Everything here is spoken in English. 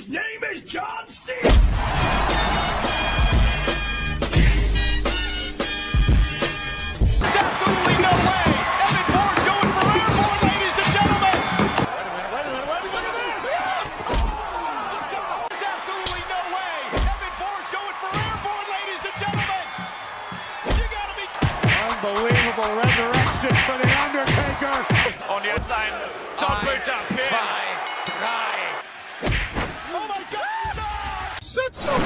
His name is John C. There's absolutely no way. Evan Bourne's going for airborne, ladies and gentlemen. Wait a minute, look at this. There's absolutely no way. Evan Bourne's going for airborne, ladies and gentlemen. You gotta be. Unbelievable resurrection for the Undertaker. On the outside. Top boots up. 2, 3. Oh my God.